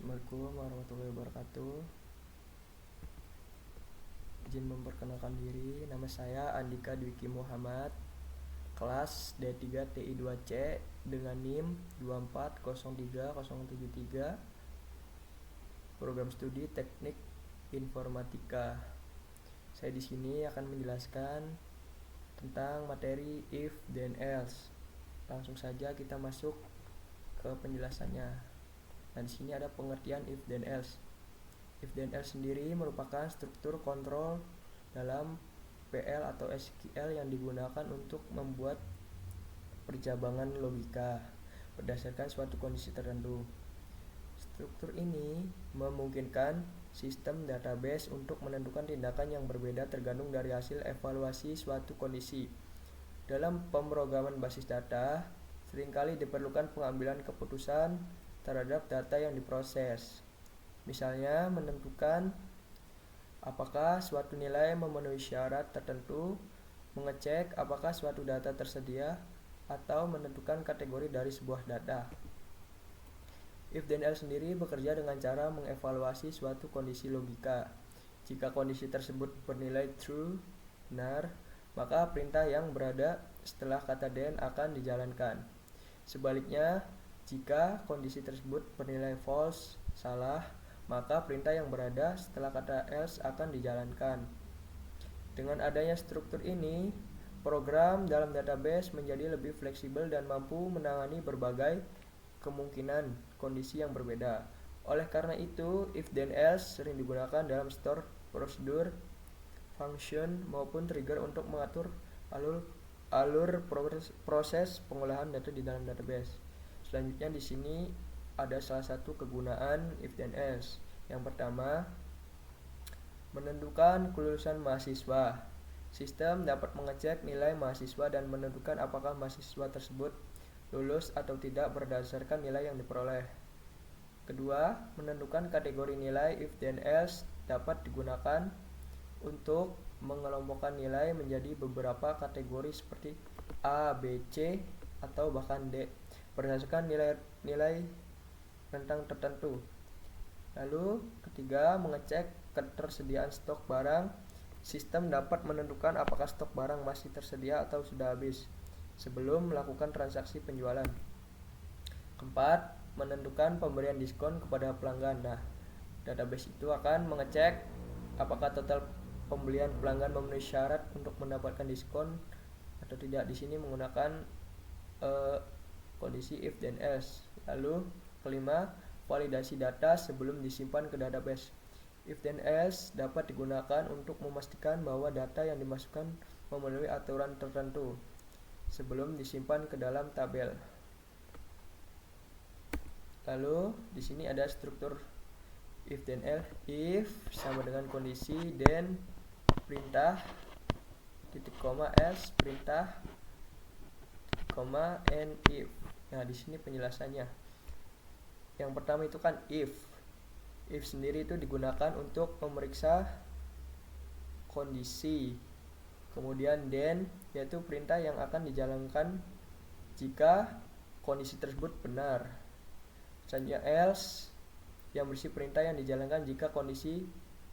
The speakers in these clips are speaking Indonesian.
Assalamualaikum warahmatullahi wabarakatuh. Izin memperkenalkan diri, nama saya Andika Dwiki Muhammad, kelas D3 TI2C dengan NIM 2403073, program studi Teknik Informatika. Saya di sini akan menjelaskan tentang materi if then else. Langsung saja kita masuk ke penjelasannya. Nah, di sini ada pengertian if then else. If then else sendiri merupakan struktur kontrol dalam PL atau SQL yang digunakan untuk membuat perjabangan logika berdasarkan suatu kondisi tertentu. Struktur ini memungkinkan sistem database untuk menentukan tindakan yang berbeda tergantung dari hasil evaluasi suatu kondisi. Dalam pemrograman basis data, seringkali diperlukan pengambilan keputusan terhadap data yang diproses. Misalnya, menentukan apakah suatu nilai memenuhi syarat tertentu, mengecek apakah suatu data tersedia, atau menentukan kategori dari sebuah data. If then else sendiri bekerja dengan cara mengevaluasi suatu kondisi logika. Jika kondisi tersebut bernilai true, benar, maka perintah yang berada setelah kata then akan dijalankan. Sebaliknya, jika kondisi tersebut bernilai false, salah, maka perintah yang berada setelah kata else akan dijalankan. Dengan adanya struktur ini, program dalam database menjadi lebih fleksibel dan mampu menangani berbagai kemungkinan kondisi yang berbeda. Oleh karena itu, if then else sering digunakan dalam store prosedur, function, maupun trigger untuk mengatur alur proses pengolahan data di dalam database. Selanjutnya di sini ada salah satu kegunaan if then else. Yang pertama, menentukan kelulusan mahasiswa. Sistem dapat mengecek nilai mahasiswa dan menentukan apakah mahasiswa tersebut lulus atau tidak berdasarkan nilai yang diperoleh. Kedua, menentukan kategori nilai if then else dapat digunakan untuk mengelompokkan nilai menjadi beberapa kategori seperti A, B, C, atau bahkan D berdasarkan nilai rentang tertentu. Lalu ketiga, mengecek ketersediaan stok barang. Sistem dapat menentukan apakah stok barang masih tersedia atau sudah habis sebelum melakukan transaksi penjualan. Keempat, menentukan pemberian diskon kepada pelanggan. Nah, database itu akan mengecek apakah total pembelian pelanggan memenuhi syarat untuk mendapatkan diskon atau tidak. Di sini menggunakan kondisi if then else. Lalu kelima, validasi data sebelum disimpan ke database. If then else dapat digunakan untuk memastikan bahwa data yang dimasukkan memenuhi aturan tertentu sebelum disimpan ke dalam tabel. Lalu di sini ada struktur if then else. If sama dengan kondisi, then perintah titik koma else perintah titik koma and if. Nah, di sini penjelasannya. Yang pertama itu kan if. If sendiri itu digunakan untuk memeriksa kondisi. Kemudian then yaitu perintah yang akan dijalankan jika kondisi tersebut benar. Selanjutnya else yang berisi perintah yang dijalankan jika kondisi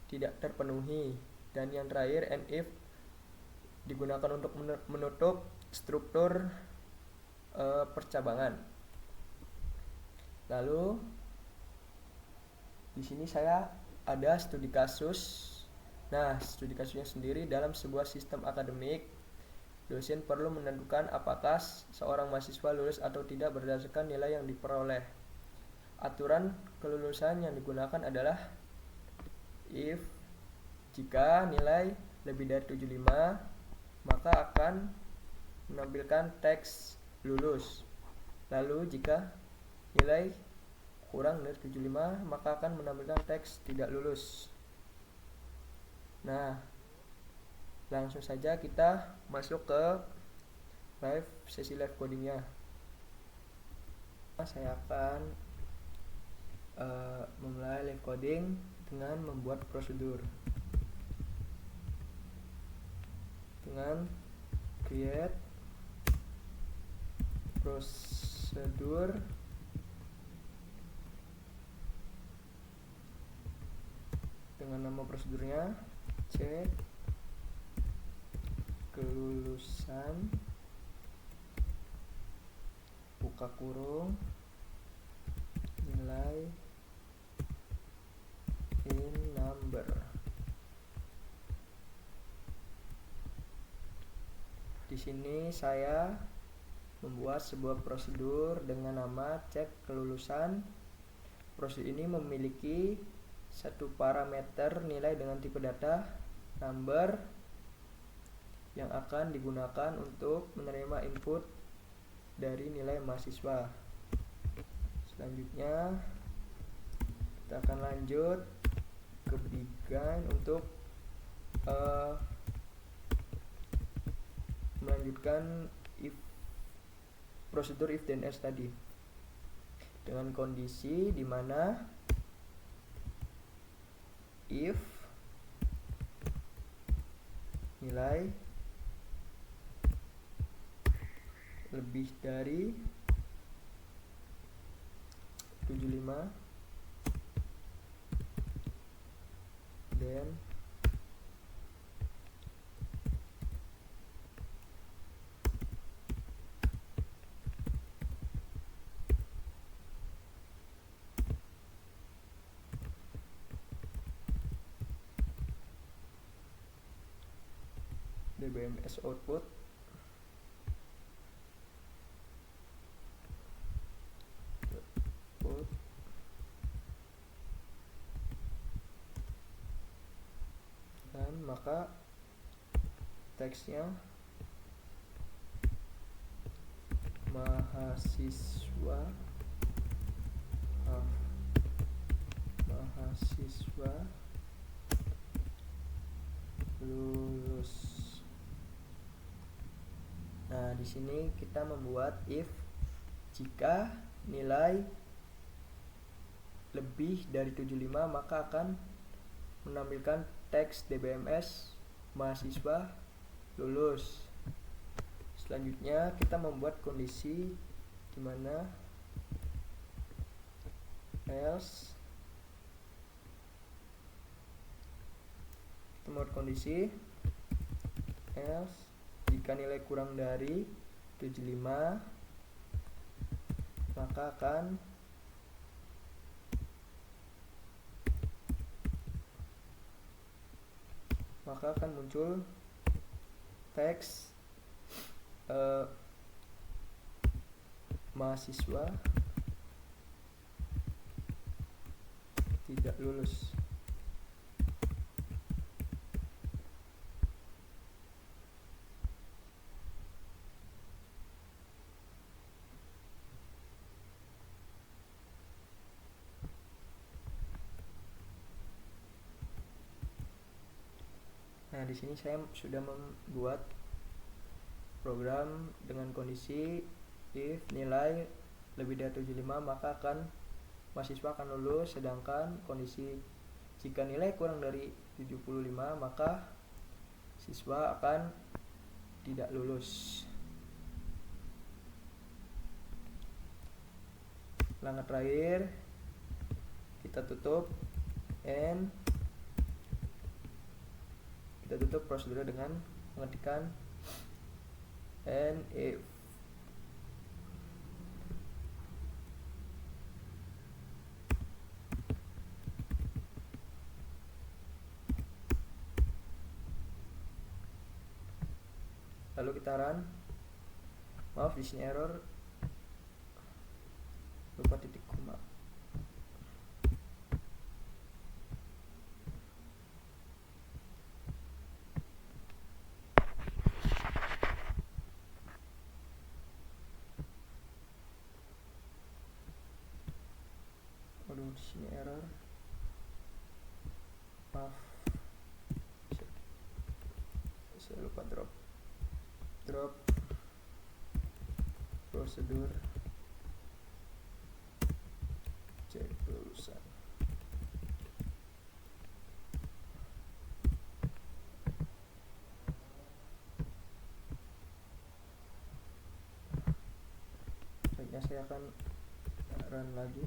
tidak terpenuhi. Dan yang terakhir and if digunakan untuk menutup struktur percabangan. Lalu di sini saya ada studi kasus. Nah, studi kasusnya sendiri dalam sebuah sistem akademik, dosen perlu menentukan apakah seorang mahasiswa lulus atau tidak berdasarkan nilai yang diperoleh. Aturan kelulusan yang digunakan adalah if jika nilai lebih dari 75, maka akan menampilkan teks lulus. Lalu jika nilai kurang dari 75, maka akan menampilkan teks tidak lulus. Nah, langsung saja kita masuk ke sesi live codingnya. Saya akan memulai live coding dengan membuat prosedur dengan create prosedur dengan nama prosedurnya cek kelulusan buka kurung nilai in number. Di sini saya membuat sebuah prosedur dengan nama cek kelulusan. Prosedur ini memiliki satu parameter nilai dengan tipe data number yang akan digunakan untuk menerima input dari nilai mahasiswa. Selanjutnya kita akan lanjut ke begin untuk melanjutkan prosedur if dan else tadi dengan kondisi di mana if nilai lebih dari 75 dan DBMS output dan maka teksnya mahasiswa lulus. Nah, di sini kita membuat if jika nilai lebih dari 75 maka akan menampilkan teks DBMS mahasiswa lulus. Selanjutnya kita membuat kondisi di mana else kita membuat kondisi else jika nilai kurang dari 75 maka akan muncul teks mahasiswa tidak lulus. Nah, di sini saya sudah membuat program dengan kondisi if nilai lebih dari 75 maka mahasiswa akan lulus, sedangkan kondisi jika nilai kurang dari 75 maka siswa akan tidak lulus. Langkah terakhir kita tutup and kita tutup prosedurnya dengan mengetikkan and if. Lalu kita run. Maaf, di sini error, lupa titik koma. Aduh, di sini error. Maaf, saya lupa drop prosedur cek kelulusan. Selanjutnya saya akan run lagi.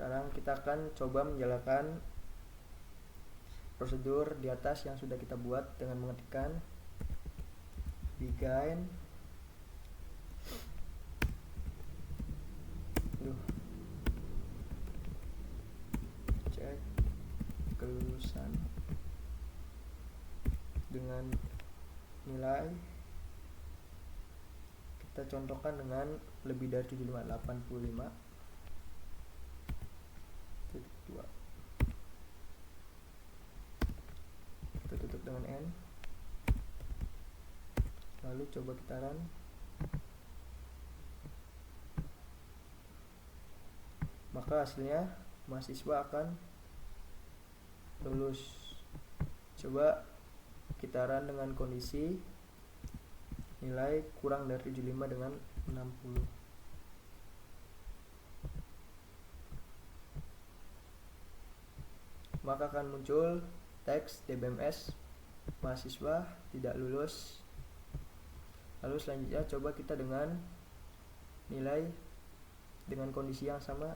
Sekarang kita akan coba menjalankan prosedur di atas yang sudah kita buat dengan mengetikkan begin cek kelulusan dengan nilai, kita contohkan dengan lebih dari 75, 85.2. Kita tutup dengan N, lalu coba kita run. Maka hasilnya mahasiswa akan lulus. Coba kita run dengan kondisi nilai kurang dari 75 dengan 60. Maka akan muncul teks DBMS mahasiswa tidak lulus. Lalu selanjutnya coba kita dengan nilai dengan kondisi yang sama,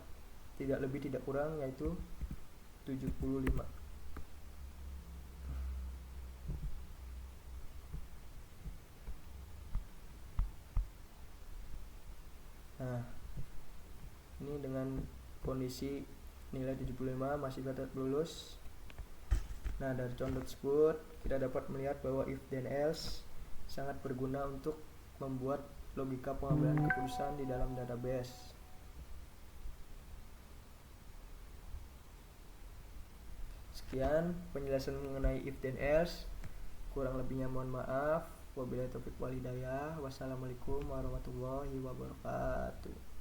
tidak lebih tidak kurang, yaitu 75. Nah, ini dengan kondisi nilai 75 masih tetap lulus. Nah, dari contoh tersebut kita dapat melihat bahwa if then else sangat berguna untuk membuat logika pengambilan keputusan di dalam database. Sekian penjelasan mengenai if then else. Kurang lebihnya mohon maaf. Wabillahi taufiq wal hidayah. Wassalamualaikum warahmatullahi wabarakatuh.